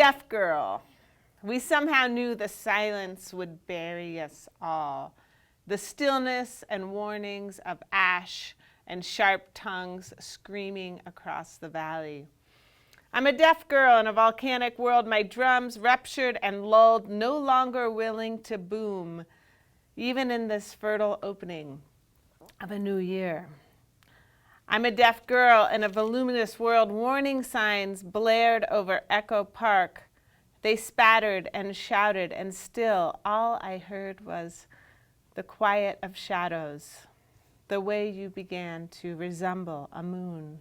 deaf girl. We somehow knew the silence would bury us all. The stillness and warnings of ash and sharp tongues screaming across the valley. I'm a deaf girl in a volcanic world, my drums ruptured and lulled, no longer willing to boom, even in this fertile opening of a new year. I'm a deaf girl in a voluminous world, warning signs blared over Echo Park. They spattered and shouted, and still all I heard was the quiet of shadows, the way you began to resemble a moon.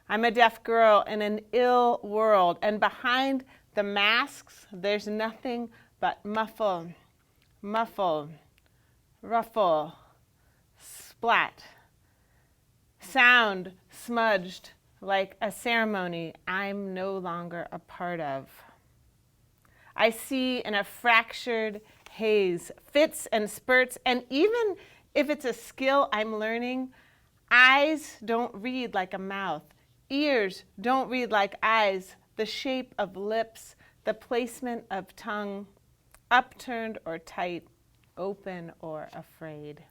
I'm a deaf girl in an ill world, and behind the masks, there's nothing but muffle, muffle, ruffle, splat. Sound smudged like a ceremony I'm no longer a part of. I see in a fractured haze, fits and spurts, and even if it's a skill I'm learning, eyes don't read like a mouth. Ears don't read like eyes, the shape of lips, the placement of tongue, upturned or tight, open or afraid.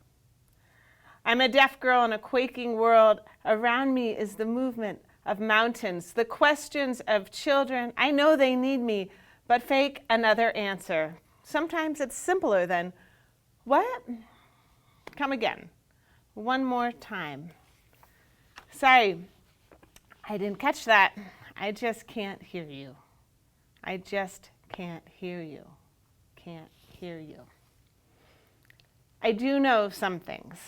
I'm a deaf girl in a quaking world. Around me is the movement of mountains, the questions of children. I know they need me, but fake another answer. Sometimes it's simpler than, what? Come again. One more time. Sorry, I didn't catch that. I just can't hear you. I just can't hear you. Can't hear you. I do know some things.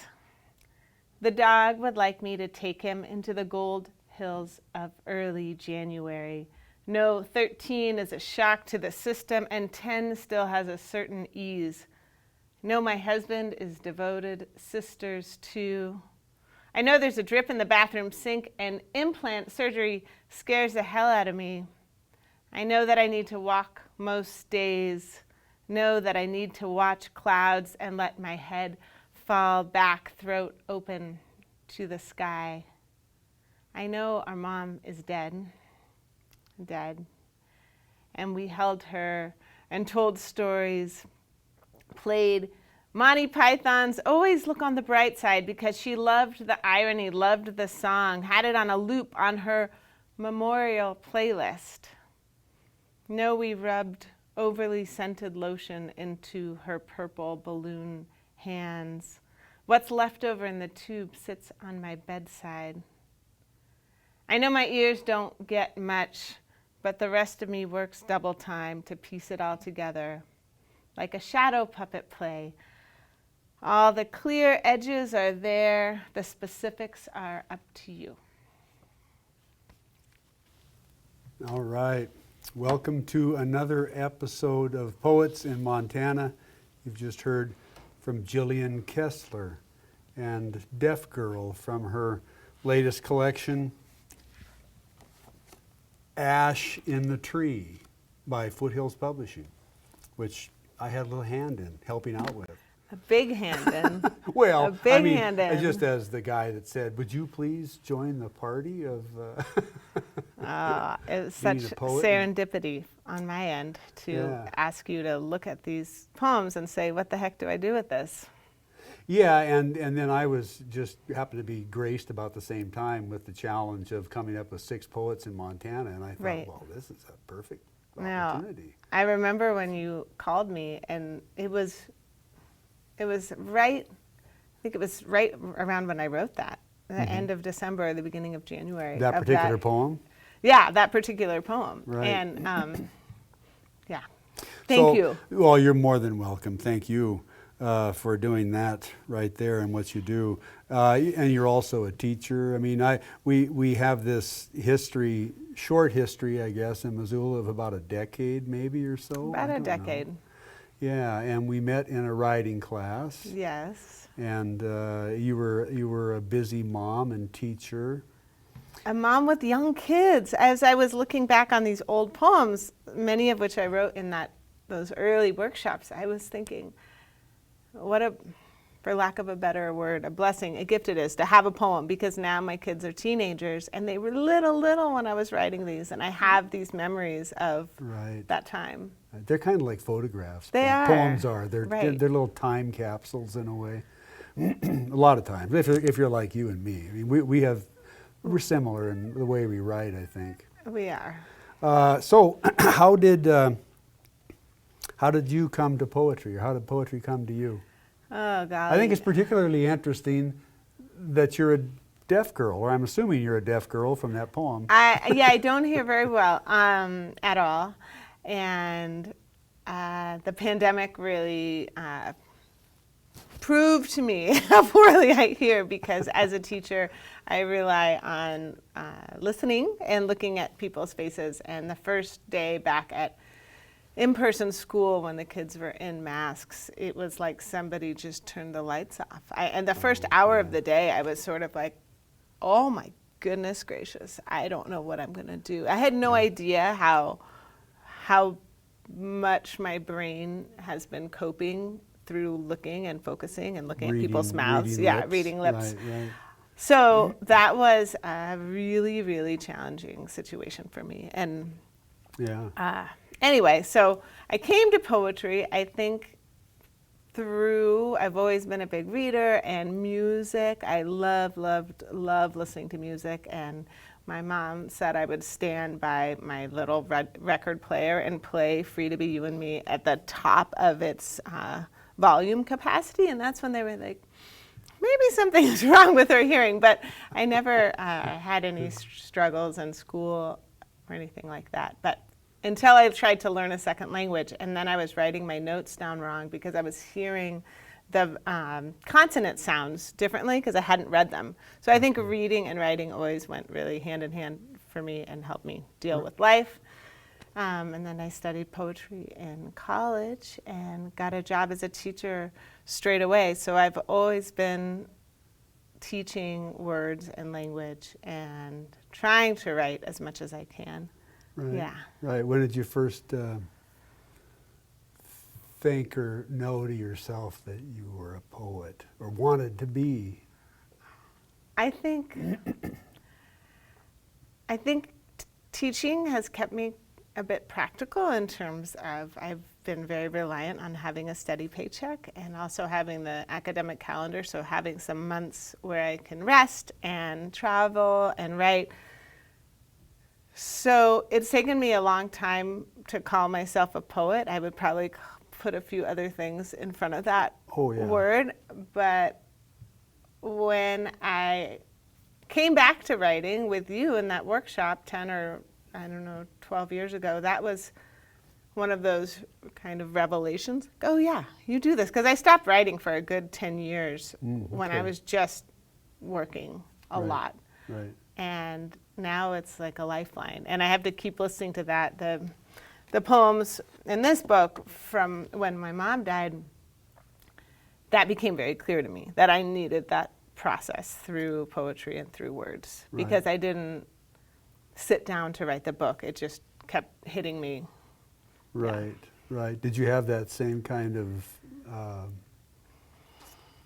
The dog would like me to take him into the gold hills of early January. No, 13 is a shock to the system, and 10 still has a certain ease. No, my husband is devoted, sisters too. I know there's a drip in the bathroom sink, and implant surgery scares the hell out of me. I know that I need to walk most days, know that I need to watch clouds and let my head fall back, throat open to the sky. I know our mom is dead, and we held her and told stories, played Monty Python's Always Look on the Bright Side because she loved the irony, loved the song, had it on a loop on her memorial playlist. No, we rubbed overly scented lotion into her purple balloon hands. What's left over in the tube sits on my bedside. I know my ears don't get much, but the rest of me works double time to piece it all together, like a shadow puppet play. All the clear edges are there, the specifics are up to you. All right. Welcome to another episode of Poets in Montana. You've just heard from Gillian Kessler and Deaf Girl from her latest collection, Ash in the Tree by Foothills Publishing, which I had a little hand in helping out with. A big hand in. Well, a big hand in. Just as the guy that said, would you please join the party of... It was such serendipity on my end to ask you to look at these poems and say, what the heck do I do with this? Yeah, and then I was just happened to be graced about the same time with the challenge of coming up with 6 poets in Montana, and I thought, well, this is a perfect opportunity. I remember when you called me, and it was right, I think it was right around when I wrote that, the end of December, the beginning of January. That particular poem? Yeah, that particular poem. Right. And thank you. Well, you're more than welcome. Thank you for doing that right there and what you do. And you're also a teacher. I mean, we have this history, short history, I guess, in Missoula of about a decade maybe or so. About a decade. Yeah, and we met in a writing class. Yes. And you were a busy mom and teacher. A mom with young kids. As I was looking back on these old poems, many of which I wrote in those early workshops, I was thinking, what a for lack of a better word, a blessing, a gift it is to have a poem, because now my kids are teenagers and they were little when I was writing these, and I have these memories of that time. They're kind of like photographs. They are. Poems are. They're little time capsules in a way. A lot of times, if you're like you and me. I mean, we're similar in the way we write, I think. We are. So how did you come to poetry, or how did poetry come to you? Oh, God. I think it's particularly interesting that you're a deaf girl, or I'm assuming you're a deaf girl from that poem. I don't hear very well at all. And the pandemic really proved to me how poorly I hear, because as a teacher, I rely on listening and looking at people's faces. And the first day back at in-person school, when the kids were in masks, it was like somebody just turned the lights off. And the first hour of the day, I was sort of like, oh my goodness gracious, I don't know what I'm going to do. I had no idea how much my brain has been coping through looking and focusing and looking at people's mouths. Reading lips. Right. So that was a really, really challenging situation for me. And anyway, so I came to poetry, I think, I've always been a big reader, and music. I love listening to music. And my mom said I would stand by my little record player and play Free to Be You and Me at the top of its volume capacity. And that's when they were like, maybe something is wrong with her hearing. But I never had any struggles in school or anything like that. But until I tried to learn a second language, and then I was writing my notes down wrong because I was hearing the consonant sounds differently because I hadn't read them. So I think reading and writing always went really hand in hand for me and helped me deal with life. And then I studied poetry in college and got a job as a teacher straight away. So I've always been teaching words and language and trying to write as much as I can. Right. Yeah. Right. When did you first think or know to yourself that you were a poet or wanted to be? I think teaching has kept me a bit practical in terms of I've been very reliant on having a steady paycheck and also having the academic calendar, so having some months where I can rest and travel and write. So it's taken me a long time to call myself a poet. I would probably put a few other things in front of that word. But when I came back to writing with you in that workshop 10 or, 12 years ago, that was one of those kind of revelations. Oh yeah, you do this. Because I stopped writing for a good 10 years when I was just working a lot. Right. And now it's like a lifeline. And I have to keep listening to that. The poems in this book from when my mom died, that became very clear to me, that I needed that process through poetry and through words. Right. Because I didn't sit down to write the book. It just kept hitting me. Right, right. Did you have that same kind of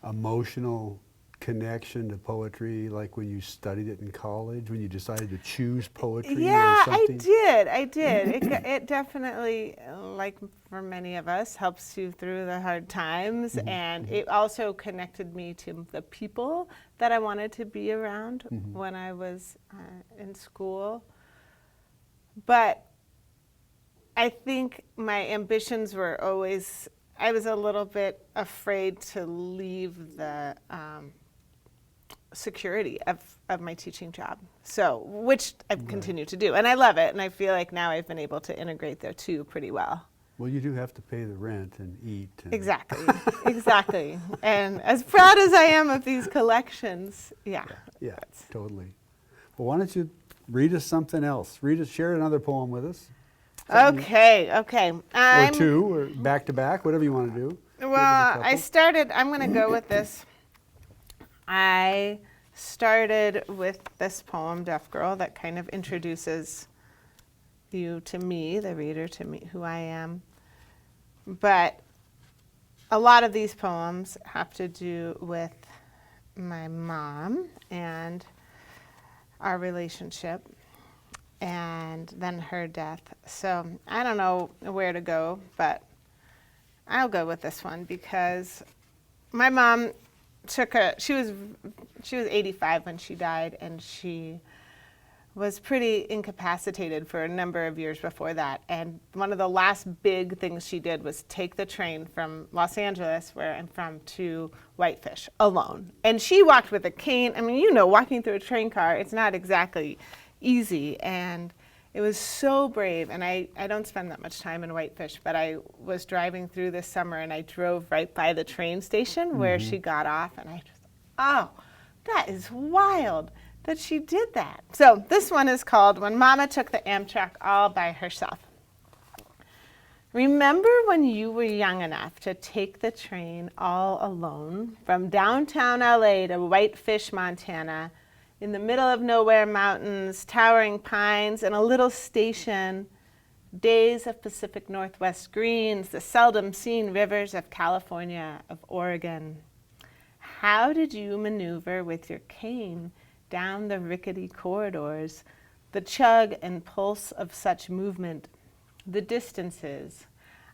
emotional connection to poetry, like when you studied it in college, when you decided to choose poetry or something? I did. It definitely, like for many of us, helps you through the hard times. And it also connected me to the people that I wanted to be around when I was in school. But I think my ambitions were always, I was a little bit afraid to leave the security of my teaching job, so which I've continued to do, and I love it, and I feel like now I've been able to integrate the two pretty well. Well, you do have to pay the rent and eat. And Exactly. And as proud as I am of these collections, yeah, totally. Well, why don't you read us something else? Share another poem with us. Okay. Or two, or back to back, whatever you want to do. Well, I'm going to go with this. I started with this poem, Deaf Girl, that kind of introduces you to me, the reader, to me, who I am. But a lot of these poems have to do with my mom and our relationship, and then her death. So I don't know where to go, but I'll go with this one because my mom she was 85 when she died, and she was pretty incapacitated for a number of years before that. And one of the last big things she did was take the train from Los Angeles, where I'm from, to Whitefish alone. And she walked with a cane. I mean, walking through a train car, it's not exactly easy. And it was so brave. And I don't spend that much time in Whitefish, but I was driving through this summer, and I drove right by the train station where she got off. And I just, that is wild that she did that. So this one is called When Mama Took the Amtrak All by Herself. Remember when you were young enough to take the train all alone from downtown LA to Whitefish, Montana, in the middle of nowhere mountains, towering pines, and a little station, days of Pacific Northwest greens, the seldom seen rivers of California, of Oregon? How did you maneuver with your cane down the rickety corridors, the chug and pulse of such movement, the distances,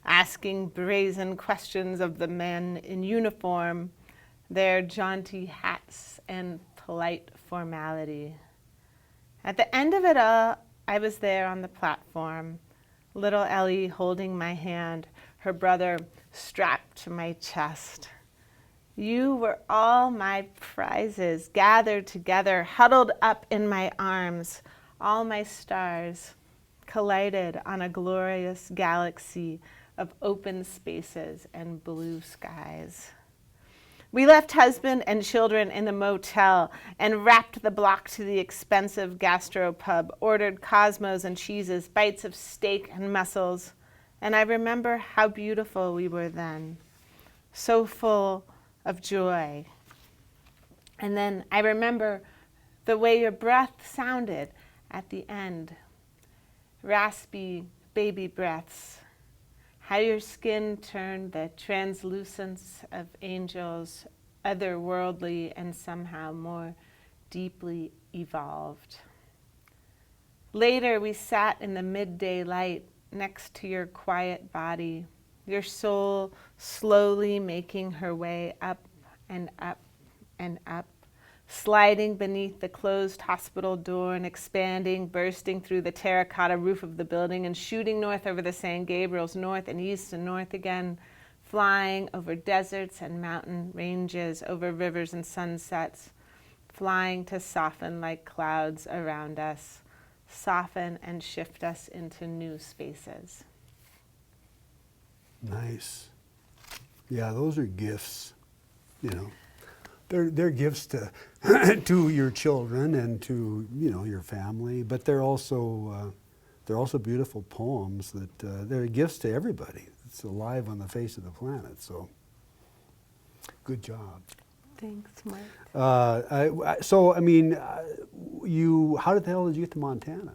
asking brazen questions of the men in uniform, their jaunty hats and polite formality? At the end of it all, I was there on the platform, little Ellie holding my hand, her brother strapped to my chest. You were all my prizes, gathered together, huddled up in my arms, all my stars, collided on a glorious galaxy of open spaces and blue skies. We left husband and children in the motel and wrapped the block to the expensive gastropub, ordered Cosmos and cheeses, bites of steak and mussels, and I remember how beautiful we were then, so full of joy. And then I remember the way your breath sounded at the end, raspy baby breaths, how your skin turned the translucence of angels, otherworldly and somehow more deeply evolved. Later we sat in the midday light next to your quiet body, your soul slowly making her way up and up and up, sliding beneath the closed hospital door and expanding, bursting through the terracotta roof of the building and shooting north over the San Gabriels, north and east and north again, flying over deserts and mountain ranges, over rivers and sunsets, flying to soften like clouds around us, soften and shift us into new spaces. Nice. Yeah, those are gifts, They're gifts to to your children and to your family, but they're also beautiful poems that they're gifts to everybody that's alive on the face of the planet. So, good job. Thanks, Mark. How the hell did you get to Montana?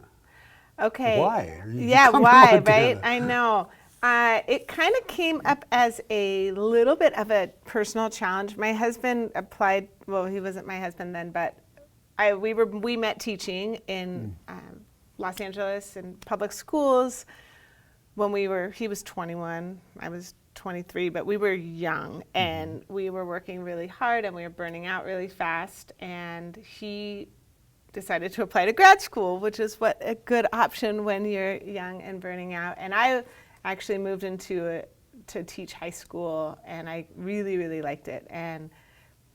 Okay. Why? Yeah, why? Right? I know. It kind of came up as a little bit of a personal challenge. My husband applied, well, he wasn't my husband then, but we met teaching in Los Angeles in public schools when he was 21, I was 23, but we were young and we were working really hard and we were burning out really fast, and he decided to apply to grad school, which is what a good option when you're young and burning out. And I actually moved to teach high school, and I really, really liked it and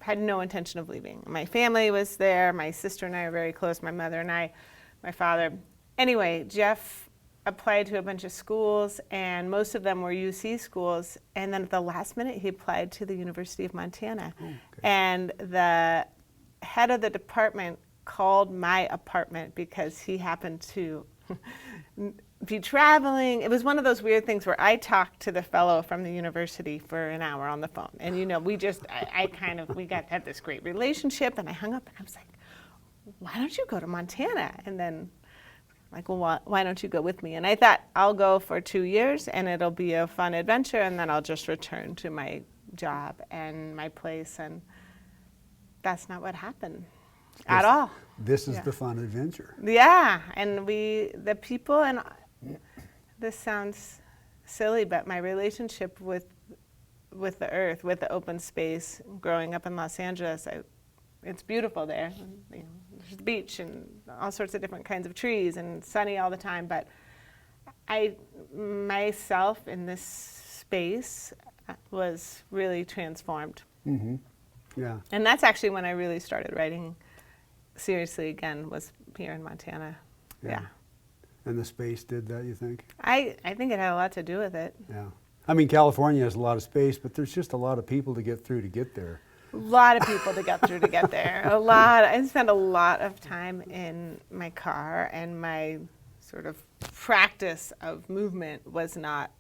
had no intention of leaving. My family was there. My sister and I are very close, my mother and I, my father. Anyway, Jeff applied to a bunch of schools, and most of them were UC schools. And then at the last minute, he applied to the University of Montana. Oh, okay. And the head of the department called my apartment because he happened to be traveling. It was one of those weird things where I talked to the fellow from the university for an hour on the phone. And we had this great relationship, and I hung up and I was like, why don't you go to Montana? And then like, well, why don't you go with me? And I thought, I'll go for 2 years and it'll be a fun adventure, and then I'll just return to my job and my place, and that's not what happened at all. This is the fun adventure. Yeah, and the people, and this sounds silly, but my relationship with the earth, with the open space, growing up in Los Angeles, it's beautiful there. You know, there's the beach and all sorts of different kinds of trees and sunny all the time, but I myself in this space was really transformed. Mm-hmm. Yeah. And that's actually when I really started writing seriously again, was here in Montana. Yeah. And the space did that, you think? I think it had a lot to do with it. Yeah. I mean, California has a lot of space, but there's just a lot of people to get through to get there. A lot of people to get through to get there. A lot. I spent a lot of time in my car, and my sort of practice of movement was not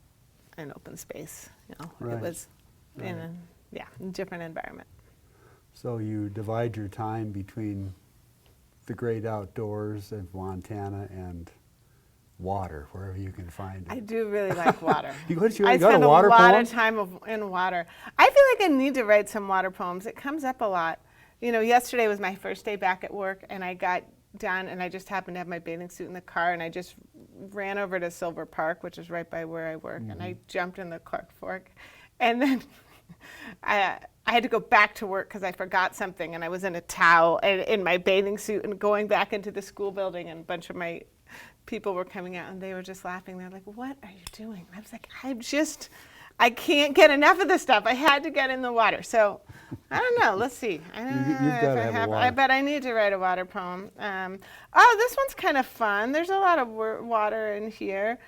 an open space. You know, Right. It was in a different environment. So you divide your time between the great outdoors of Montana and water, wherever you can find it. I do really like water. I got spend a lot poem? of time in water. I feel like I need to write some water poems. It comes up a lot. You know, yesterday was my first day back at work, and I got done, and I just happened to have my bathing suit in the car, and I just ran over to Silver Park, which is right by where I work, and I jumped in the Clark Fork, and then I had to go back to work because I forgot something, and I was in a towel and in my bathing suit and going back into the school building, and a bunch of my people were coming out, and they were just laughing. They're like, "What are you doing?" I was like, I can't get enough of this stuff. I had to get in the water. So I don't know. Let's see. I don't know You've got to if have a water. I bet I need to write a water poem. This one's kind of fun. There's a lot of water in here.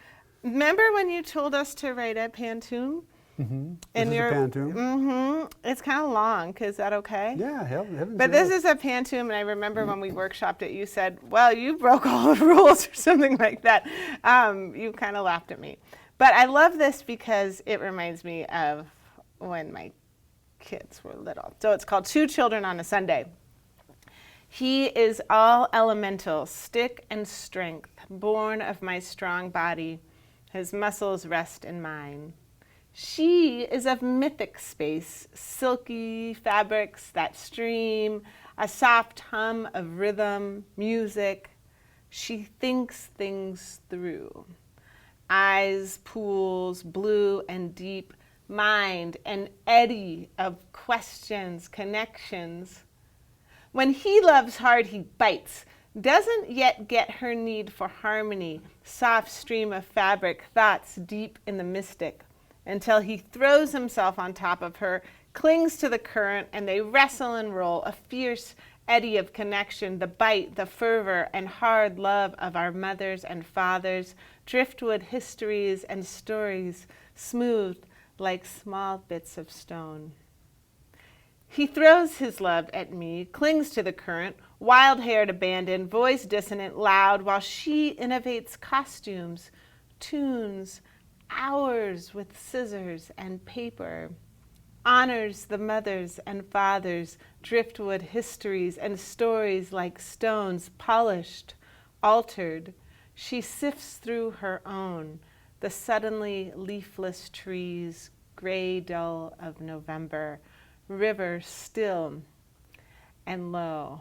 Remember when you told us to write a pantoum? Mm-hmm. This is a pantoum? Mm-hmm. It's kind of long. Is that okay? Yeah, heaven's But this is a pantoum, and I remember when we workshopped it, you said, "Well, you broke all the rules," or something like that. You kind of laughed at me. But I love this because it reminds me of when my kids were little. So it's called Two Children on a Sunday. He is all elemental, stick and strength, born of my strong body. His muscles rest in mine. She is of mythic space, silky fabrics that stream, a soft hum of rhythm, music. She thinks things through. Eyes, pools, blue and deep, mind, an eddy of questions, connections. When he loves hard, he bites, doesn't yet get her need for harmony, soft stream of fabric, thoughts deep in the mystic, until he throws himself on top of her, clings to the current, and they wrestle and roll, a fierce eddy of connection, the bite, the fervor, and hard love of our mothers and fathers, driftwood histories and stories, smooth like small bits of stone. He throws his love at me, clings to the current, wild-haired abandon, voice dissonant, loud, while she innovates costumes, tunes, hours with scissors and paper, honors the mothers and fathers, driftwood histories and stories like stones, polished, altered. She sifts through her own, the suddenly leafless trees, gray dull of November, river still and low.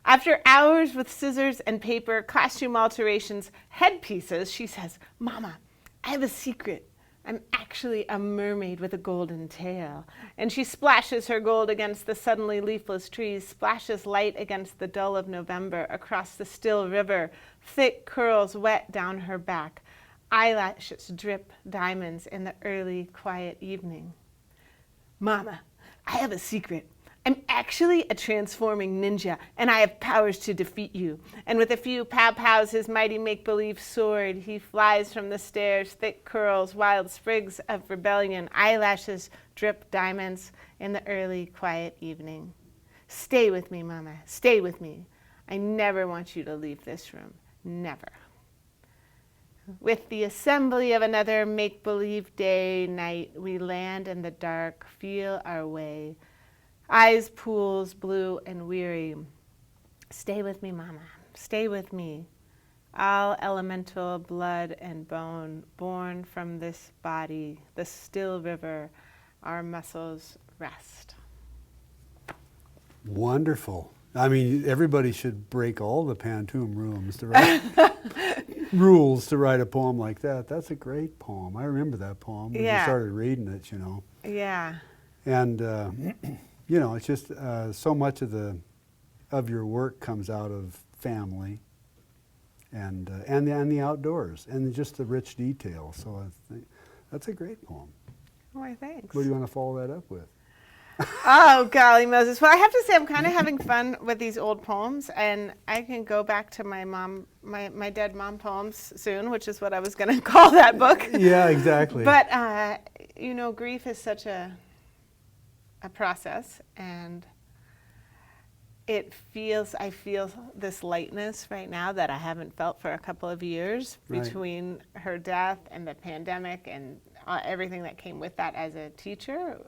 After hours with scissors and paper, costume alterations, headpieces, she says, "Mama, I have a secret. I'm actually a mermaid with a golden tail." And she splashes her gold against the suddenly leafless trees, splashes light against the dull of November, across the still river, thick curls wet down her back, eyelashes drip diamonds in the early, quiet evening. "Mama, I have a secret. I'm actually a transforming ninja, and I have powers to defeat you." And with a few pow-pows, his mighty make-believe sword, he flies from the stairs, thick curls, wild sprigs of rebellion, eyelashes drip diamonds in the early, quiet evening. "Stay with me, Mama, stay with me. I never want you to leave this room, never." With the assembly of another make-believe day, night, we land in the dark, feel our way. Eyes, pools, blue and weary. "Stay with me, Mama, stay with me. All elemental blood and bone, born from this body, the still river. our muscles rest. Wonderful. I mean, everybody should break all the Pantoum rules to write rules to write a poem like that. That's a great poem. I remember that poem when you started reading it, you know. Yeah. And you know, it's just so much of your work comes out of family and the outdoors and just the rich detail. So I think that's a great poem. Why, thanks. What do you want to follow that up with? Oh, golly Moses. Well, I have to say I'm kind of having fun with these old poems, and I can go back to my dead mom poems soon, which is what I was going to call that book. Yeah, exactly. But, you know, grief is such a process, and I feel this lightness right now that I haven't felt for a couple of years between her death and the pandemic and everything that came with that as a teacher.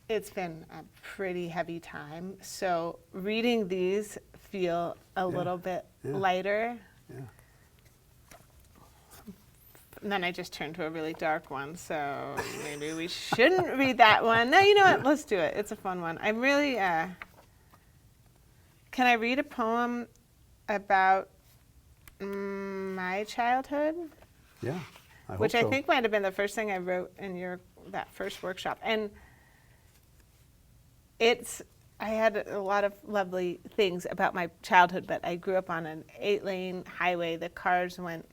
It's been a pretty heavy time. So reading these feel a little bit lighter. Yeah. And then I just turned to a really dark one, so maybe we shouldn't read that one. No, you know what? Let's do it. It's a fun one. I'm really, can I read a poem about my childhood? Yeah, I hope Which so. I think might have been the first thing I wrote in that first workshop. And I had a lot of lovely things about my childhood, but I grew up on an 8-lane highway. The cars went,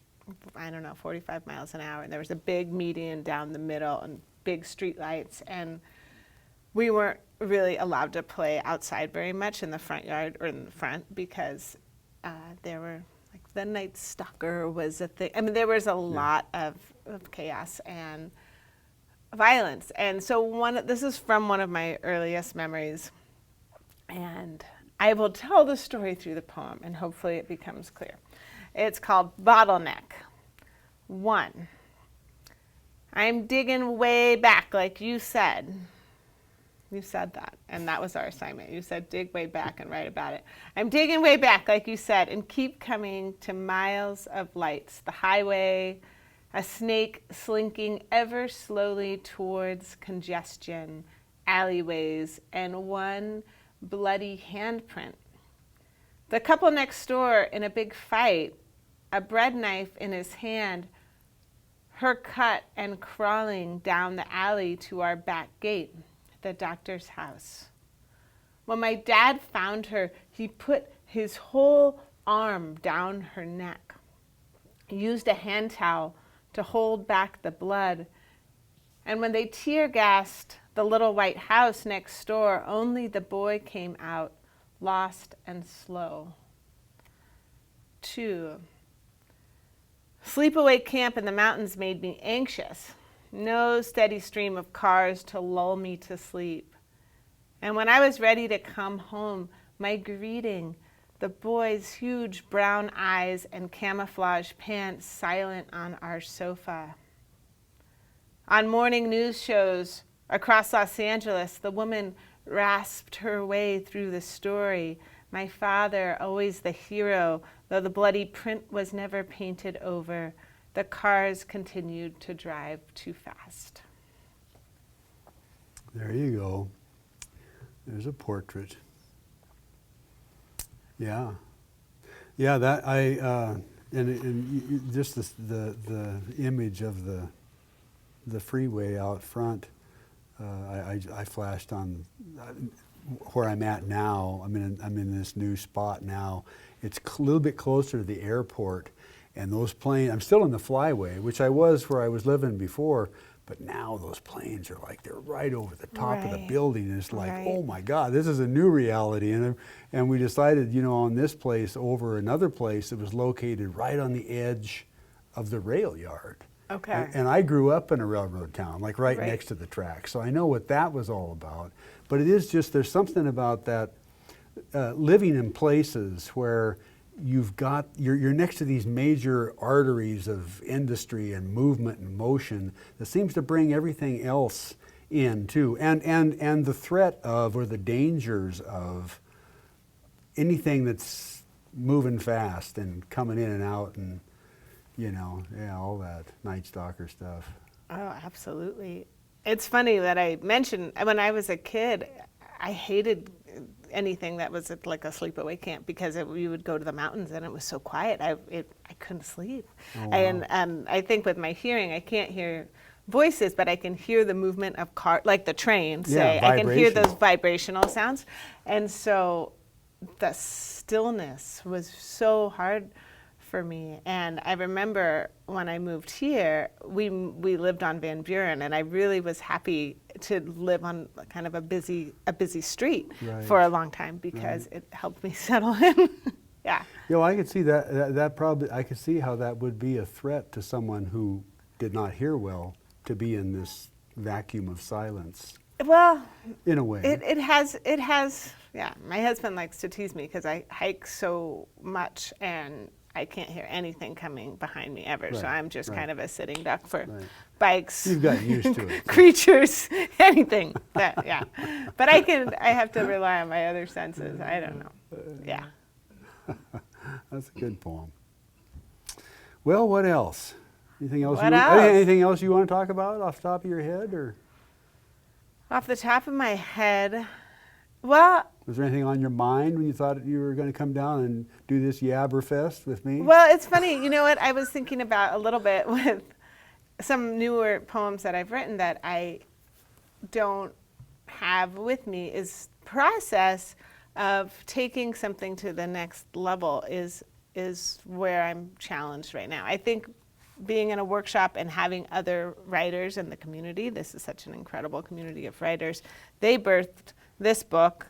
I don't know, 45 miles an hour, and there was a big median down the middle and big street lights, and we weren't really allowed to play outside very much in the front yard or in the front because there were, like, the Night Stalker was a thing. I mean, there was a lot of chaos and violence. And so this is from one of my earliest memories, and I will tell the story through the poem, and hopefully it becomes clear. It's called Bottleneck. 1. I'm digging way back, like you said. You said that, and that was our assignment. You said dig way back and write about it. I'm digging way back, like you said, and keep coming to miles of lights. The highway, a snake slinking ever slowly towards congestion, alleyways, and one bloody handprint. The couple next door in a big fight, a bread knife in his hand, her cut and crawling down the alley to our back gate, the doctor's house. When my dad found her, he put his whole arm down her neck, used a hand towel to hold back the blood. And when they tear gassed the little white house next door, only the boy came out, lost and slow. 2. Sleepaway camp in the mountains made me anxious. No steady stream of cars to lull me to sleep. And when I was ready to come home, my greeting, the boy's huge brown eyes and camouflage pants silent on our sofa. On morning news shows across Los Angeles, the woman rasped her way through the story. My father, always the hero, though the bloody print was never painted over. The cars continued to drive too fast. There you go. There's a portrait. Yeah, that and just the image of the freeway out front. I flashed on where I'm at now. I'm in this new spot now. It's a little bit closer to the airport, and those planes. I'm still in the flyway, which I was where I was living before. But now those planes are like, they're right over the top of the building. And it's like, oh my God, this is a new reality. And we decided, on this place over another place that was located right on the edge of the rail yard. Okay. And I grew up in a railroad town, like right next to the track. So I know what that was all about. But it is just, there's something about that living in places where you're next to these major arteries of industry and movement and motion that seems to bring everything else in too, and the threat of or the dangers of anything that's moving fast and coming in and out and all that Night Stalker stuff. Oh, absolutely. It's funny that I mentioned when I was a kid, I hated anything that was like a sleepaway camp because we would go to the mountains and it was so quiet. I couldn't sleep. Oh, wow. And I think with my hearing, I can't hear voices, but I can hear the movement of car, like the train. Say, Yeah, I can hear vibration. those vibrational sounds, and so the stillness was so hard for me. And I remember when I moved here, we lived on Van Buren, and I really was happy to live on kind of a busy street Right. for a long time because it helped me settle in. Yeah. Yeah, well, I could see that probably, I could see how that would be a threat to someone who did not hear well to be in this vacuum of silence, Well, in a way. it has. Yeah. My husband likes to tease me because I hike so much and I can't hear anything coming behind me ever. So Right, I'm just right. kind of a sitting duck for Right. bikes. You've gotten used to it. Creatures, anything. Yeah. But I have to rely on my other senses. I don't know. Yeah. That's a good poem. Well, what else? Anything else? What else? Anything else you want to talk about off the top of your head, or Off the top of my head, well, was there anything on your mind when you thought you were going to come down and do this Yabberfest with me? Well, it's funny. You know what? I was thinking about a little bit with some newer poems that I've written that I don't have with me is process of taking something to the next level is where I'm challenged right now. I think being in a workshop and having other writers in the community, this is such an incredible community of writers, they birthed this book,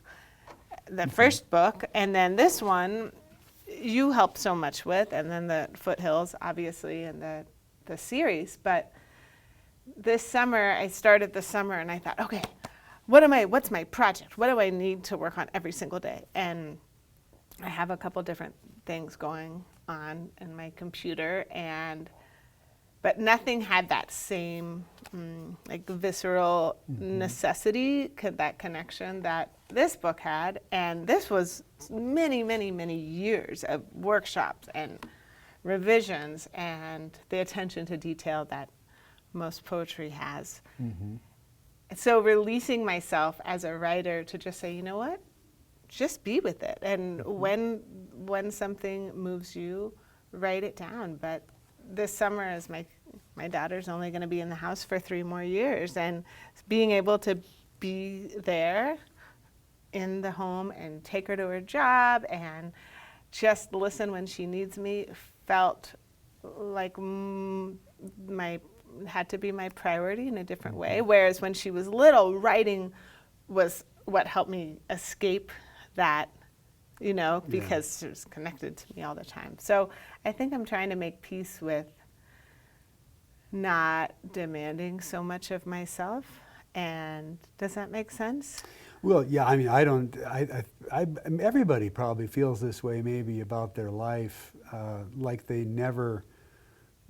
the first book, and then this one you helped so much with, and then the Foothills, obviously, and the series. But this summer, I started the summer and I thought, okay, what's my project? What do I need to work on every single day? And I have a couple different things going on in my computer, but nothing had that same like visceral necessity, that connection that this book had. And this was many, many, many years of workshops and revisions and the attention to detail that most poetry has. So releasing myself as a writer to just say, you know what, just be with it. And when something moves you, write it down. But this summer, as my daughter's only going to be in the house for 3 more years, and being able to be there in the home and take her to her job and just listen when she needs me felt like had to be my priority in a different way. Whereas when she was little, writing was what helped me escape that, because it was connected to me all the time. So I think I'm trying to make peace with not demanding so much of myself. And does that make sense? Well, yeah. I mean, everybody probably feels this way, maybe about their life, like they never.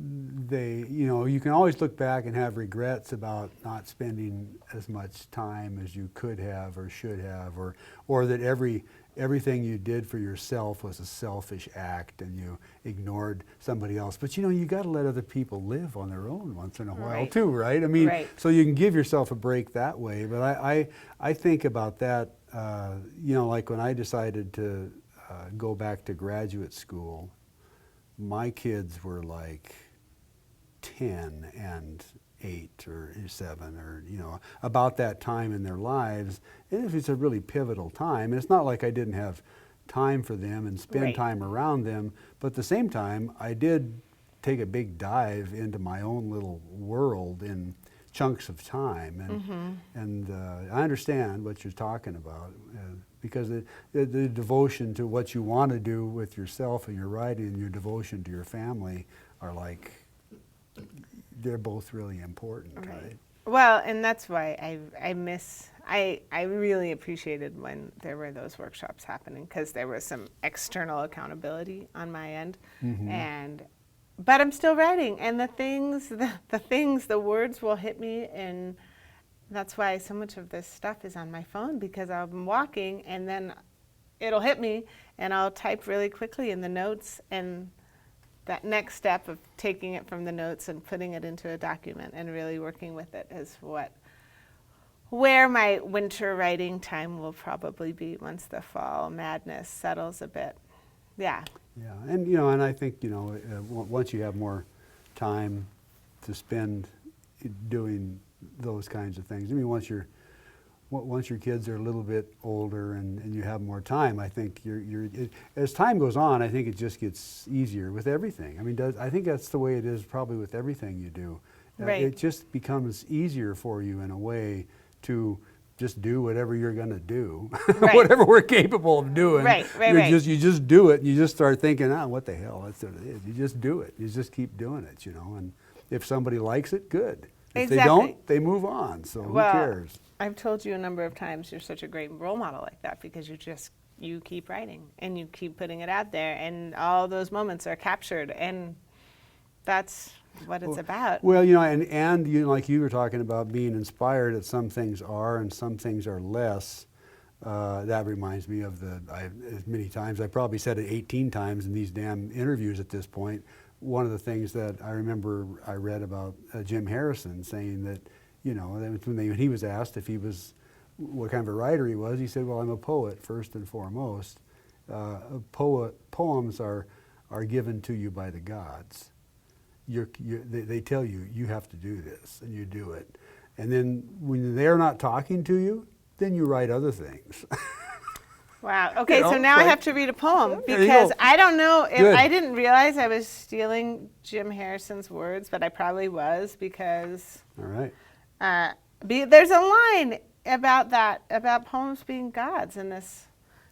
You can always look back and have regrets about not spending as much time as you could have or should have, or that everything you did for yourself was a selfish act and you ignored somebody else. But you got to let other people live on their own once in a while too, right? I mean, so you can give yourself a break that way. But I think about that, like when I decided to go back to graduate school, my kids were like 10 and 8 or 7 or about that time in their lives. And it's a really pivotal time. And it's not like I didn't have time for them and spend time around them, but at the same time I did take a big dive into my own little world in chunks of time, and I understand what you're talking about, because the devotion to what you want to do with yourself and your writing and your devotion to your family are like, they're both really important, right? Well, and that's why I really appreciated when there were those workshops happening, because there was some external accountability on my end, but I'm still writing, and the words will hit me, and that's why so much of this stuff is on my phone, because I'm walking and then it'll hit me and I'll type really quickly in the notes, and that next step of taking it from the notes and putting it into a document and really working with it is what where my winter writing time will probably be once the fall madness settles a bit. Yeah. Yeah, and you know, and I think, you know, once you have more time to spend doing those kinds of things. I mean, once your kids are a little bit older and you have more time, I think as time goes on, I think it just gets easier with everything. I mean, I think that's the way it is probably with everything you do. Right. It just becomes easier for you in a way to just do whatever you're going to do, Right. whatever we're capable of doing. Right. You just do it, and you just start thinking, what the hell? That's what it is. You just do it. You just keep doing it, you know. And if somebody likes it, good. If Exactly. they don't, they move on. So who cares? I've told you a number of times you're such a great role model like that because you keep writing and you keep putting it out there, and all those moments are captured, and that's what it's about. Well, you know, and you know, like you were talking about being inspired that some things are and some things are less. That reminds me of as many times, I probably said it 18 times in these damn interviews at this point. One of the things that I remember I read about Jim Harrison saying that, you know, when he was asked if he was, what kind of a writer he was, he said, well, I'm a poet first and foremost. Poems are given to you by the gods. They tell you, you have to do this, and you do it. And then when they're not talking to you, then you write other things. Wow. Okay, You know, so now I have to read a poem because I don't know if I didn't realize I was stealing Jim Harrison's words, but I probably was because All right. there's a line about poems being gods in this.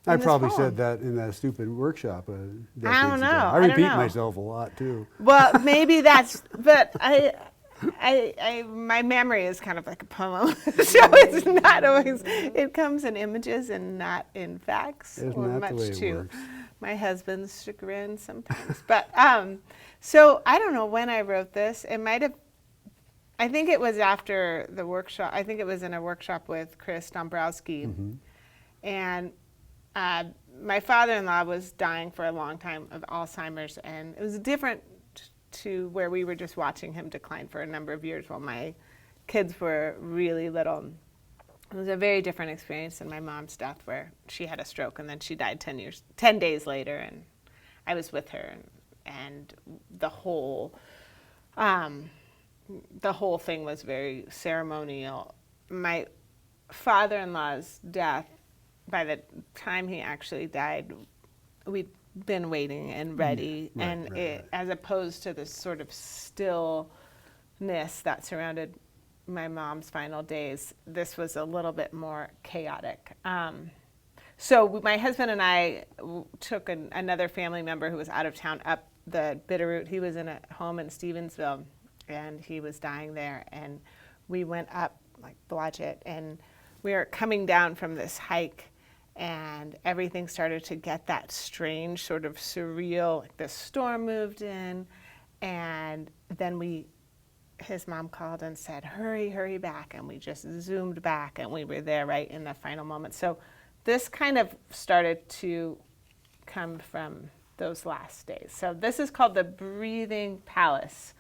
I probably poem. said that in that stupid workshop. I don't know. I repeat myself a lot too. Well, maybe that's, but my memory is kind of like a poem, so it's not always. It comes in images and not in facts, Isn't or that much the way it to works? my husband's chagrin sometimes. But so I don't know when I wrote this. It might have. I think it was after the workshop. I think it was in a workshop with Chris Dombrowski, and. My father-in-law was dying for a long time of Alzheimer's, and it was different to where we were just watching him decline for a number of years while my kids were really little. It was a very different experience than my mom's death, where she had a stroke and then she died 10 days later, and I was with her, and the whole thing was very ceremonial. My father-in-law's death, by the time he actually died, we'd been waiting and ready, as opposed to this sort of stillness that surrounded my mom's final days, this was a little bit more chaotic. So my husband and I took another family member who was out of town up the Bitterroot. He was in a home in Stevensville, and he was dying there, and we went up like Blodgett, and we were coming down from this hike, and everything started to get that strange sort of surreal, like the storm moved in, and then his mom called and said, hurry back, and we just zoomed back, and we were there right in the final moment. So this kind of started to come from those last days. So this is called the Breathing Palace.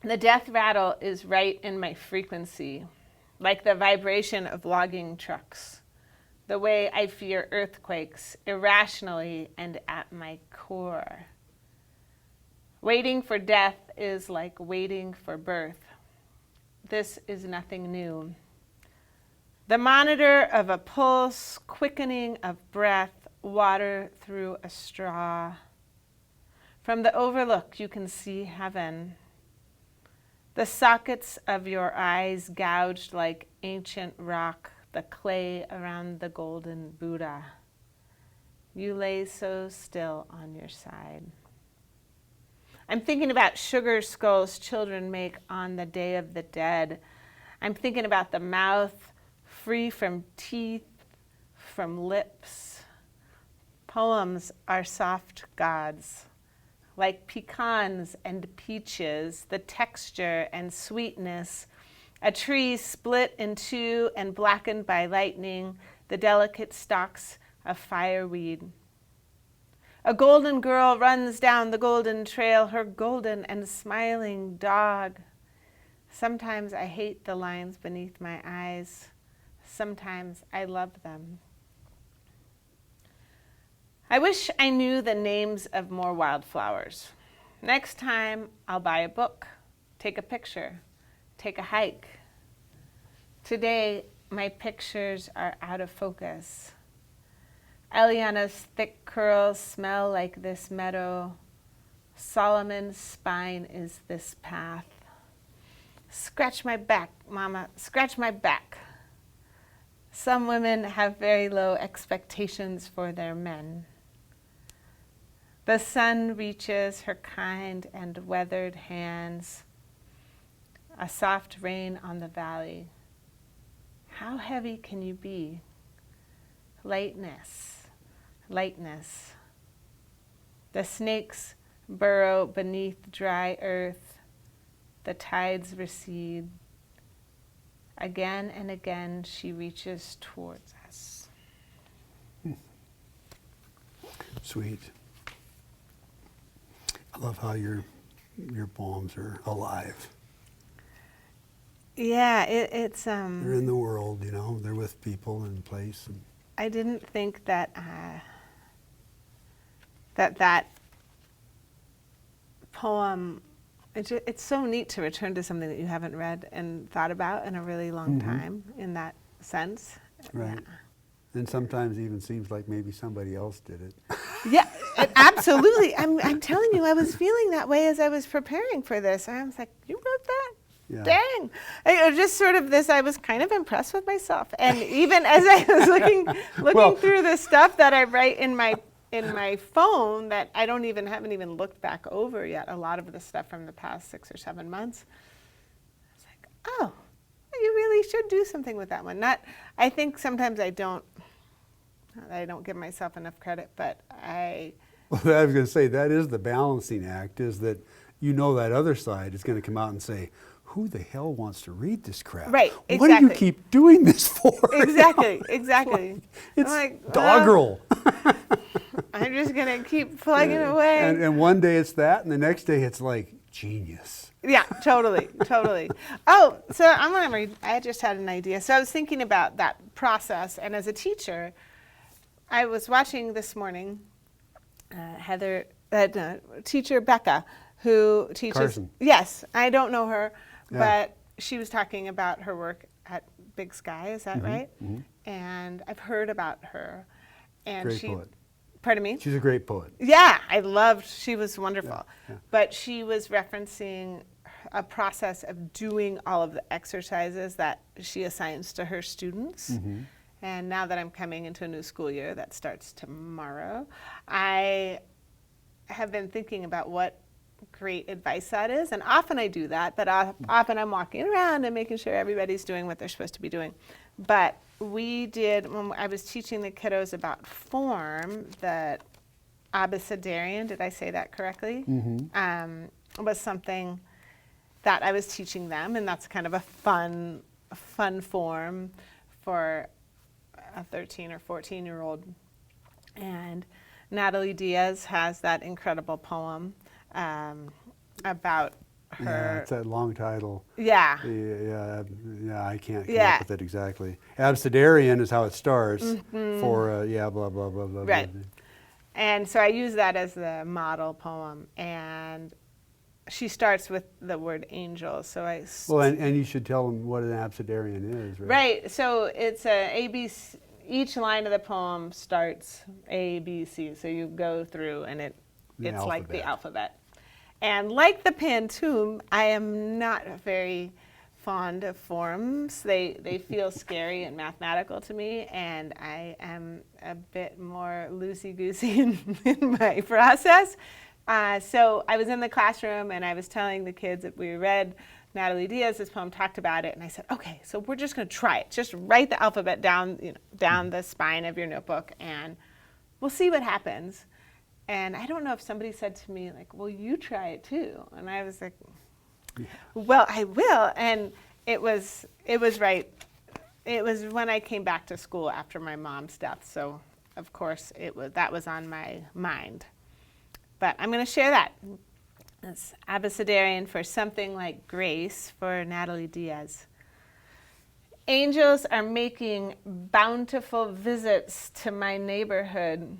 The death rattle is right in my frequency, like the vibration of logging trucks, the way I fear earthquakes irrationally and at my core. Waiting for death is like waiting for birth. This is nothing new. The monitor of a pulse, quickening of breath, water through a straw. From the overlook, you can see heaven. The sockets of your eyes gouged like ancient rock, the clay around the golden Buddha. You lay so still on your side. I'm thinking about sugar skulls children make on the Day of the Dead. I'm thinking about the mouth free from teeth, from lips. Poems are soft gods. Like pecans and peaches, the texture and sweetness, a tree split in two and blackened by lightning, the delicate stalks of fireweed. A golden girl runs down the golden trail, her golden and smiling dog. Sometimes I hate the lines beneath my eyes. Sometimes I love them. I wish I knew the names of more wildflowers. Next time, I'll buy a book, take a picture, take a hike. Today, my pictures are out of focus. Eliana's thick curls smell like this meadow. Solomon's spine is this path. Scratch my back, Mama, scratch my back. Some women have very low expectations for their men. The sun reaches her kind and weathered hands. A soft rain on the valley. How heavy can you be? Lightness, lightness. The snakes burrow beneath dry earth. The tides recede. Again and again she reaches towards us. Sweet. I love how your poems are alive. Yeah, it's They're in the world, you know. They're with people and place. And I didn't think that that poem. It's so neat to return to something that you haven't read and thought about in a really long time. In that sense, right. Yeah. And sometimes it even seems like maybe somebody else did it. Yeah, absolutely. I'm telling you, I was feeling that way as I was preparing for this. I was like, you wrote that? Yeah. Dang. It was just sort of this, I was kind of impressed with myself. And even as I was looking through the stuff that I write in my phone that I haven't even looked back over yet, a lot of the stuff from the past 6 or 7 months, I was like, oh, you really should do something with that one. I think sometimes I don't give myself enough credit, but Well, I was going to say, that is the balancing act, is that you know that other side is going to come out and say, who the hell wants to read this crap? Right, What do you exactly. keep doing this for? Exactly, exactly. It's like, doggerel. I'm just going to keep plugging away. And one day it's that, and the next day it's like genius. Yeah, totally. Oh, so I'm going to read. I just had an idea. So I was thinking about that process, and as a teacher, I was watching this morning teacher Becca, who teaches. Carson. Yes, I don't know her, Yeah. but she was talking about her work at Big Sky. Is that right? Mm-hmm. And I've heard about her, and Great poet. Pardon me? She's a great poet. Yeah, she was wonderful. Yeah. But she was referencing a process of doing all of the exercises that she assigns to her students. Mm-hmm. And now that I'm coming into a new school year that starts tomorrow, I have been thinking about what great advice that is. And often I do that, but often I'm walking around and making sure everybody's doing what they're supposed to be doing. But we did, when I was teaching the kiddos about form, the Absidarian, did I say that correctly? Mm-hmm. Was something that I was teaching them, and that's kind of a fun form for a 13 or 14-year-old. And Natalie Diaz has that incredible poem about her. Yeah, it's that long title. Yeah. Yeah, I can't come up with it exactly. Absidarian is how it starts for, blah, blah, blah, blah. Right. Blah. And so I use that as the model poem. And she starts with the word angel. So Well, and you should tell them what an Absidarian is, right? Right. So it's a ABC. Each line of the poem starts A, B, C. So you go through, and it's like the alphabet. And like the Pantoum, I am not very fond of forms. They feel scary and mathematical to me, and I am a bit more loosey-goosey in my process. So I was in the classroom, and I was telling the kids that we read Natalie Diaz's poem, talked about it, and I said, okay, so we're just going to try it. Just write the alphabet down the spine of your notebook, and we'll see what happens. And I don't know if somebody said to me, like, well, you try it too. And I was like, well, I will. And it was right. It was when I came back to school after my mom's death. So, of course, that was on my mind. But I'm going to share that. It's Absidarian for Something Like Grace for Natalie Diaz. Angels are making bountiful visits to my neighborhood.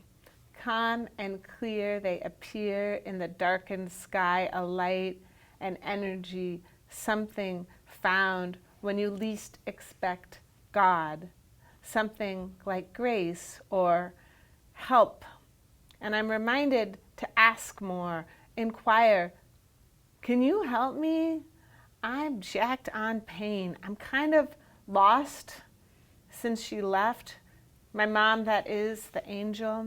Calm and clear they appear in the darkened sky, a light, an energy, something found when you least expect God, something like grace or help. And I'm reminded to ask more, inquire, can you help me? I'm jacked on pain. I'm kind of lost since she left. My mom, that is, the angel.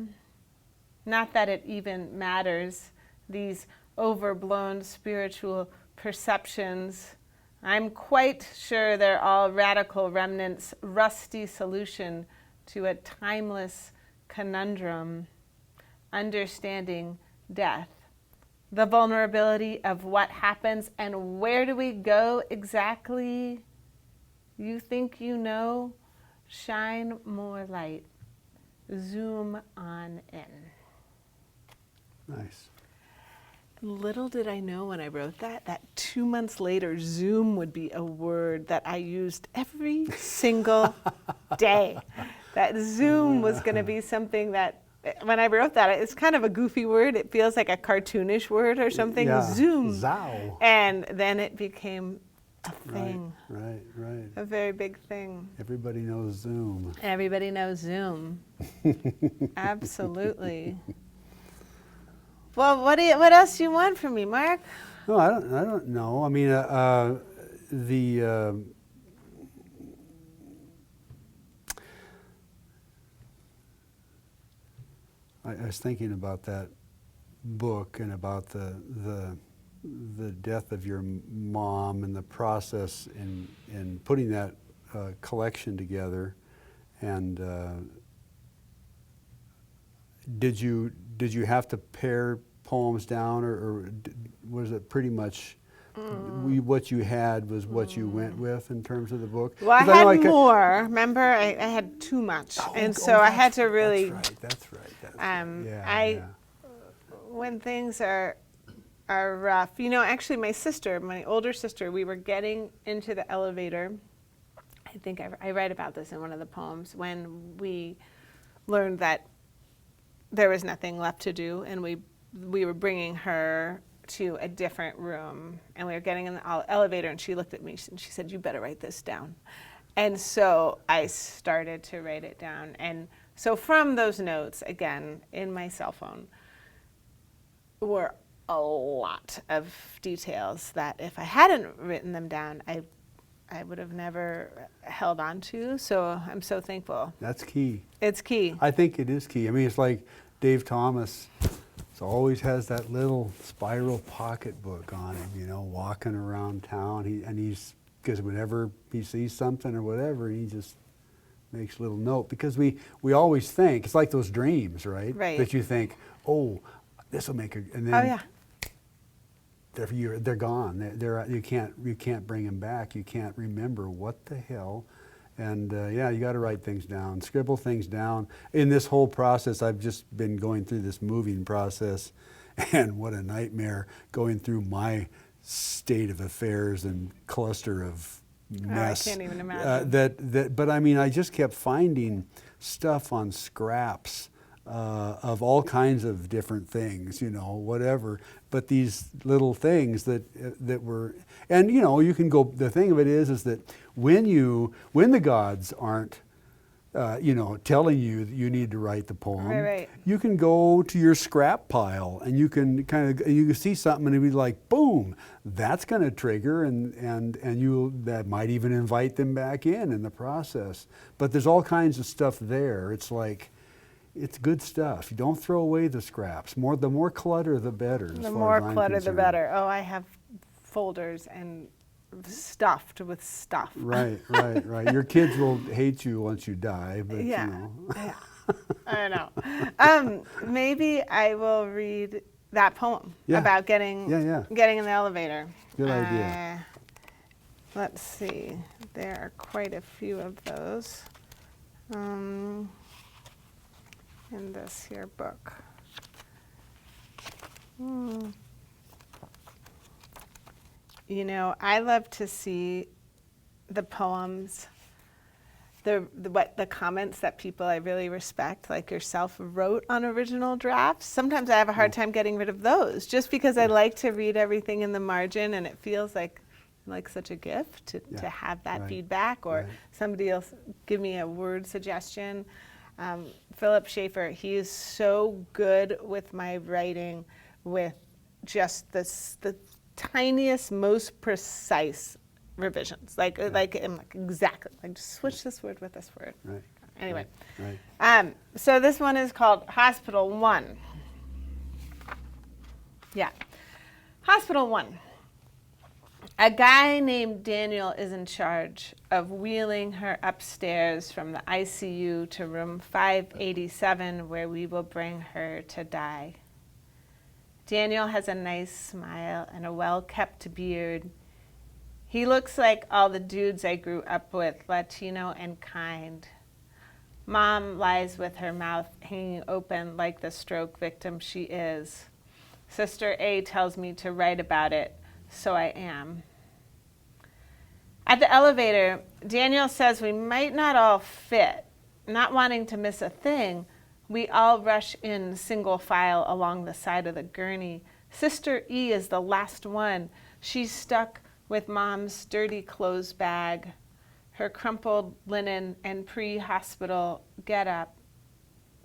Not that it even matters, these overblown spiritual perceptions. I'm quite sure they're all radical remnants, rusty solution to a timeless conundrum, understanding death, the vulnerability of what happens and where do we go exactly? You think you know? Shine more light. Zoom on in. Nice. Little did I know when I wrote that 2 months later, Zoom would be a word that I used every single day. That Zoom was going to be something that, when I wrote that, it's kind of a goofy word. It feels like a cartoonish word or something. Yeah. Zoom. Zow. And then it became a thing. Right. A very big thing. Everybody knows Zoom. Everybody knows Zoom. Absolutely. Well, what else do you want from me, Mark? No, I don't know. I mean, I was thinking about that book and about the death of your mom and the process in putting that collection together. And did you have to pare poems down, or was it pretty much what you had was what you went with in terms of the book? Well, I had more. Remember, I had too much, and so I had to really. That's right. When things are rough, you know. Actually, my sister, my older sister, we were getting into the elevator. I think I write about this in one of the poems when we learned that there was nothing left to do, and we were bringing her to a different room, and we were getting in the elevator, and she looked at me and she said, "You better write this down." And so I started to write it down. And so from those notes, again, in my cell phone, were a lot of details that if I hadn't written them down, I would have never held on to. So I'm so thankful. That's key. It's key. I think it is key. I mean, it's like Dave Thomas always has that little spiral pocketbook on him, you know, walking around town. Because whenever he sees something or whatever, he just makes a little note. Because we always think, it's like those dreams, right? Right. That you think, oh, this will make a, and then Oh, yeah. they're gone. You can't bring them back. You can't remember what the hell. And you got to write things down, scribble things down. In this whole process, I've just been going through this moving process, and what a nightmare going through my state of affairs and cluster of mess. I can't even imagine. But I mean, I just kept finding stuff on scraps of all kinds of different things, you know, whatever. But these little things that were, and you know, you can go. The thing of it is that when the gods aren't, telling you that you need to write the poem, right. You can go to your scrap pile and you can you can see something and it'll be like, boom, that's going to trigger, and that might even invite them back in the process. But there's all kinds of stuff there. It's like, it's good stuff. You don't throw away the scraps. The more clutter, the better. The more clutter, the better. Oh, I have folders and stuffed with stuff. Right. Your kids will hate you once you die, but yeah. you know. Yeah. I know. Maybe I will read that poem about getting in the elevator. Good idea. Let's see. There are quite a few of those. In this here book. You know, I love to see the poems, the comments that people I really respect, like yourself, wrote on original drafts. Sometimes I have a hard time getting rid of those, just because I like to read everything in the margin, and it feels like such a gift to have that feedback, or somebody else give me a word suggestion. Philip Schaefer, he is so good with my writing, with just the tiniest, most precise revisions. Exactly, like just switch this word with this word. Right. Anyway, Right. So this one is called Hospital 1. Yeah, Hospital 1. A guy named Daniel is in charge of wheeling her upstairs from the ICU to room 587, where we will bring her to die. Daniel has a nice smile and a well-kept beard. He looks like all the dudes I grew up with, Latino and kind. Mom lies with her mouth hanging open like the stroke victim she is. Sister A tells me to write about it, so I am. At the elevator, Daniel says we might not all fit. Not wanting to miss a thing, we all rush in single file along the side of the gurney. Sister E is the last one. She's stuck with Mom's dirty clothes bag, her crumpled linen and pre-hospital getup,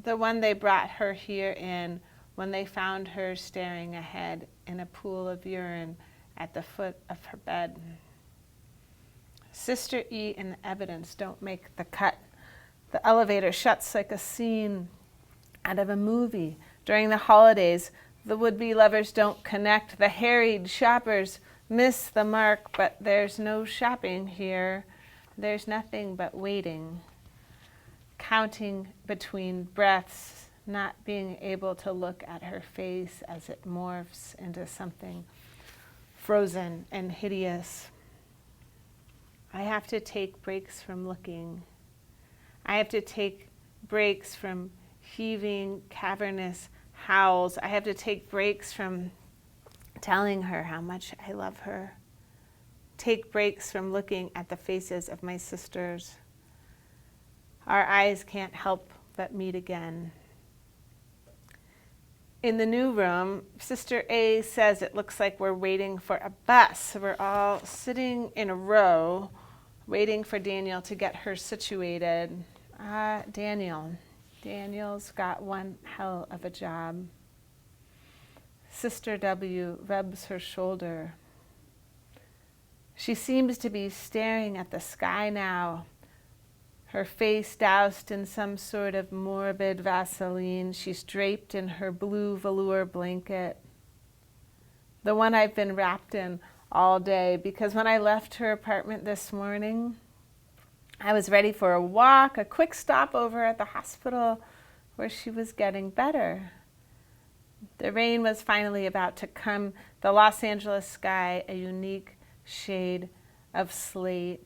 the one they brought her here in when they found her staring ahead in a pool of urine at the foot of her bed. Sister E and the evidence don't make the cut. The elevator shuts like a scene out of a movie. During the holidays, the would-be lovers don't connect. The harried shoppers miss the mark, but there's no shopping here. There's nothing but waiting, counting between breaths, not being able to look at her face as it morphs into something frozen and hideous. I have to take breaks from looking. I have to take breaks from heaving, cavernous howls. I have to take breaks from telling her how much I love her. Take breaks from looking at the faces of my sisters. Our eyes can't help but meet again. In the new room, Sister A says it looks like we're waiting for a bus. We're all sitting in a row, waiting for Daniel to get her situated. Daniel's got one hell of a job. Sister W rubs her shoulder. She seems to be staring at the sky now, her face doused in some sort of morbid Vaseline. She's draped in her blue velour blanket, the one I've been wrapped in all day, because when I left her apartment this morning, I was ready for a walk, a quick stop over at the hospital where she was getting better. The rain was finally about to come, the Los Angeles sky a unique shade of slate.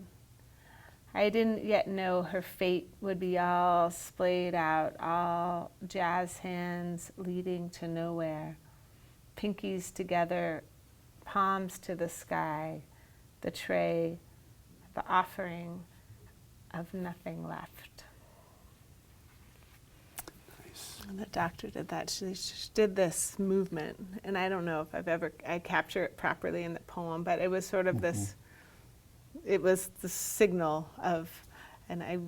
I didn't yet know her fate would be all splayed out, all jazz hands leading to nowhere, pinkies together, palms to the sky, the tray, the offering of nothing left. Nice. And the doctor did that. She did this movement, and I don't know if I capture it properly in the poem, but it was sort of this. It was the signal of, and I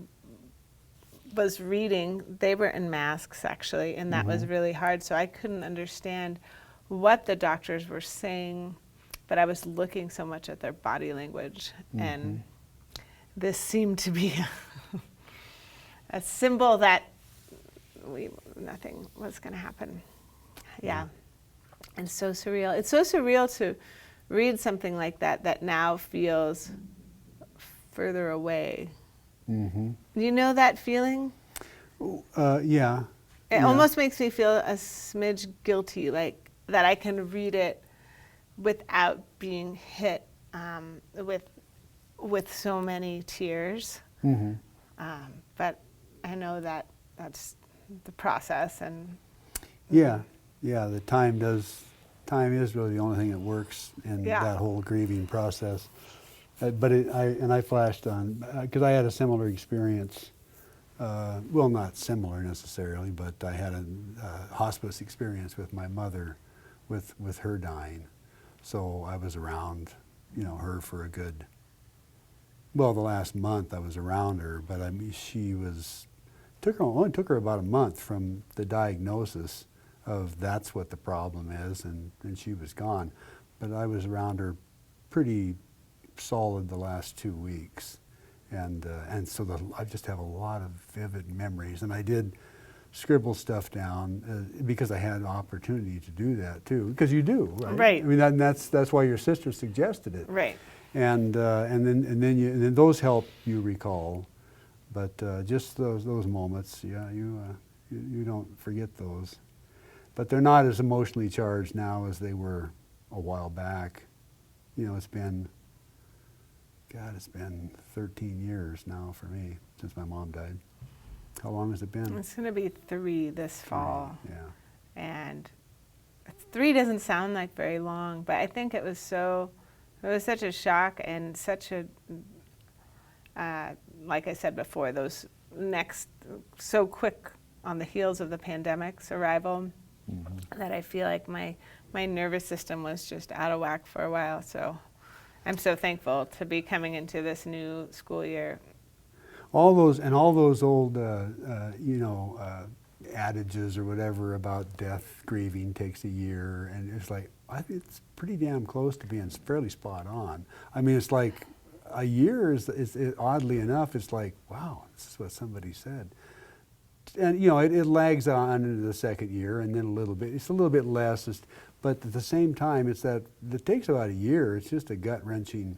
was reading, they were in masks actually, and that was really hard, so I couldn't understand what the doctors were saying, but I was looking so much at their body language, and this seemed to be a symbol that nothing was going to happen. Yeah. And so surreal. It's so surreal to read something like that now feels further away. Do you know that feeling? Yeah. It almost makes me feel a smidge guilty, like that I can read it without being hit with so many tears. But I know that that's the process, and yeah, the time does time is really the only thing that works in Yeah. that whole grieving process. I flashed on, because I had a similar experience, well, not similar necessarily, but I had a hospice experience with my mother with her dying. So I was around, her for a good, well, the last month I was around her, but I mean, only took her about a month from the diagnosis of that's what the problem is, and she was gone. But I was around her pretty solid the last 2 weeks, and so I just have a lot of vivid memories, and I did scribble stuff down because I had opportunity to do that too, because you do, right? Right. I mean, that's why your sister suggested it, Right. and then those help you recall, but just those moments, yeah, you don't forget those, but they're not as emotionally charged now as they were a while back. It's been 13 years now for me since my mom died. How long has it been? It's going to be 3 this fall. Yeah. And 3 doesn't sound like very long, but I think it was such a shock and such a, like I said before, those so quick on the heels of the pandemic's arrival, that I feel like my nervous system was just out of whack for a while. So I'm so thankful to be coming into this new school year. All those old, adages or whatever about death grieving takes a year, and it's like, I think it's pretty damn close to being fairly spot on. I mean, it's like a year is oddly enough, it's like, wow, this is what somebody said. And it lags on into the second year, and then it's a little bit less, but at the same time, it takes about a year. It's just a gut-wrenching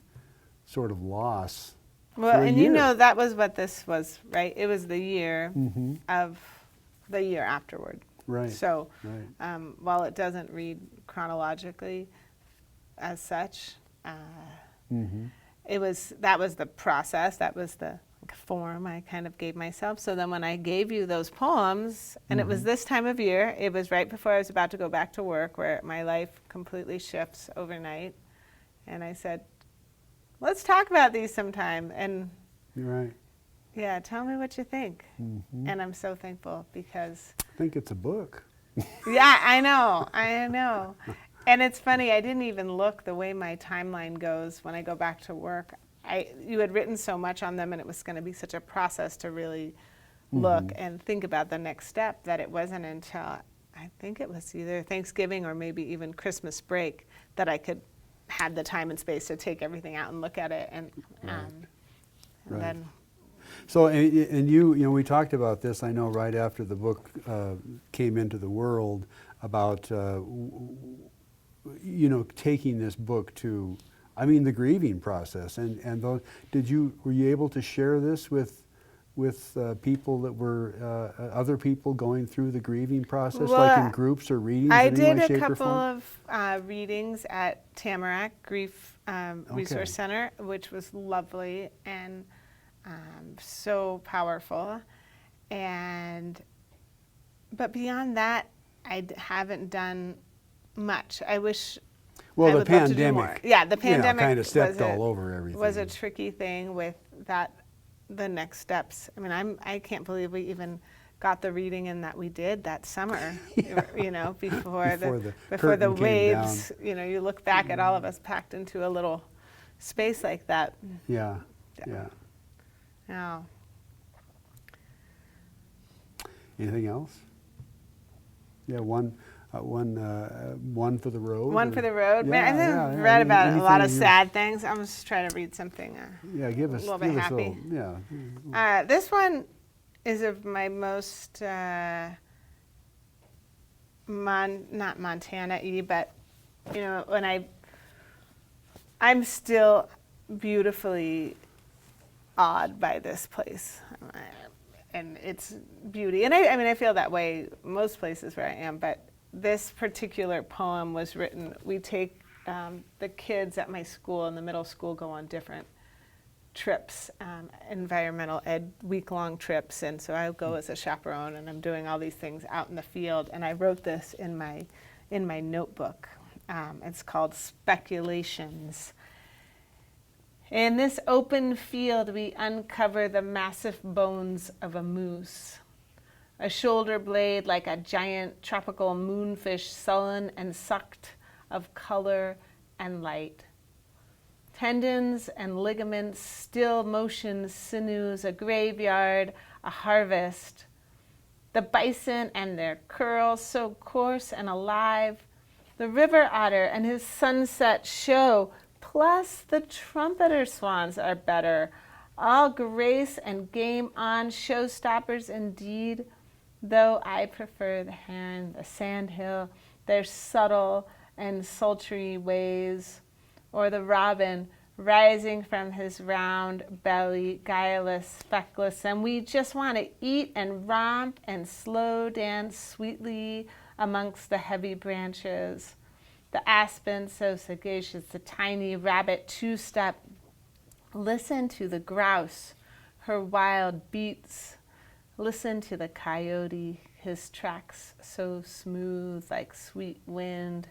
sort of loss. Well, and that was what this was, right? It was the year of the year afterward. Right. So right. While it doesn't read chronologically as such, that was the process, that was the form I kind of gave myself. So then when I gave you those poems, and it was this time of year, it was right before I was about to go back to work, where my life completely shifts overnight, and I said, let's talk about these sometime. And you're right. Yeah, tell me what you think. And I'm so thankful because I think it's a book. Yeah, I know. And it's funny, I didn't even look the way my timeline goes when I go back to work. You had written so much on them, and it was going to be such a process to really look and think about the next step, that it wasn't until I think it was either Thanksgiving or maybe even Christmas break that I had the time and space to take everything out and look at it, and then. So, and we talked about this, I know, right after the book came into the world, about taking this book to, the grieving process, and those, were you able to share this with people that were other people going through the grieving process, like in groups or readings? I in any way, did a shape, or couple form? of readings at Tamarack Grief Resource Center, which was lovely and so powerful. But beyond that, I haven't done much. I wish. Well, I the would love to do more. pandemic, Yeah, the pandemic kind of stepped all over everything. Was a tricky thing with that. The next steps. I mean, I can't believe we even got the reading in that we did that summer. Before the waves. You look back at all of us packed into a little space like that. Yeah. Oh. Anything else? Yeah, one for the road. One for the road. Yeah, I've read about a lot of anything sad things. I'm just trying to read something. Give us a little bit happy. This one is of my most not Montana-y, but when I'm still beautifully awed by this place and its beauty. And I feel that way most places where I am, but this particular poem was written, we take the kids at my school in the middle school go on different trips, environmental ed week-long trips, and so I go as a chaperone, and I'm doing all these things out in the field, and I wrote this in my notebook, It's called Speculations. In this open field, we uncover the massive bones of a moose. A shoulder blade like a giant tropical moonfish, sullen and sucked of color and light. Tendons and ligaments, still motion, sinews, a graveyard, a harvest. The bison and their curls, so coarse and alive. The river otter and his sunset show, plus the trumpeter swans are better. All grace and game on, showstoppers indeed, though I prefer the heron, the sandhill, their subtle and sultry ways, or the robin rising from his round belly, guileless, feckless, and we just want to eat and romp and slow dance sweetly amongst the heavy branches. The aspen so sagacious, the tiny rabbit two-step. Listen to the grouse, her wild beats. Listen to the coyote, his tracks so smooth like sweet wind.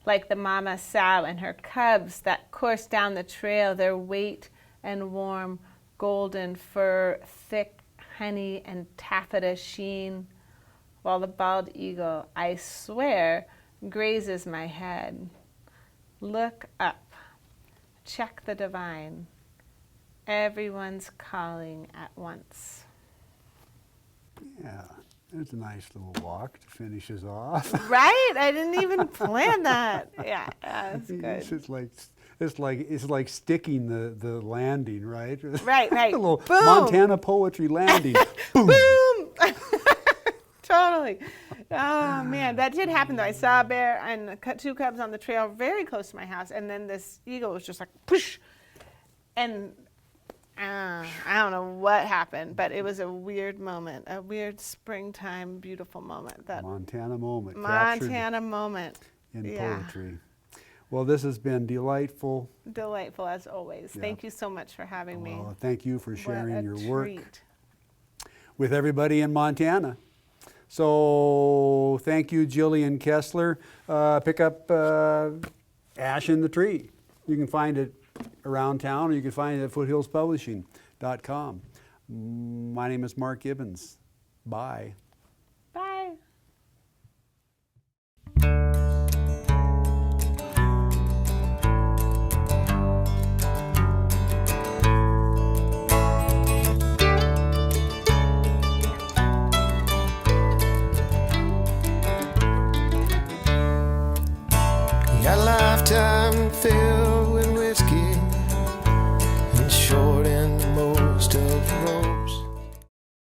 Like the mama sow and her cubs that course down the trail, their weight and warm golden fur, thick honey and taffeta sheen, while the bald eagle, I swear, grazes my head. Look up, check the divine. Everyone's calling at once. Yeah, it's a nice little walk to finish us off. Right? I didn't even plan that. Yeah, that's good. It's like sticking the landing, right? Right. A little Boom. Montana poetry landing. Boom. Boom! Totally. Oh, man. That did happen, though. I saw a bear and two cubs on the trail very close to my house, and then this eagle was just like, push! And I don't know what happened, but it was a weird moment, a weird springtime, beautiful moment. That Montana moment. Montana moment. In poetry. Well, this has been delightful. Delightful as always. Yeah. Thank you so much for having me. Well, thank you for sharing your work treat. with everybody in Montana. So thank you, Gillian Kessler. Pick up Ash in the Tree. You can find it around town, or you can find it at foothillspublishing.com. My name is Mark Gibbons. Bye. Bye. Got a lifetime filled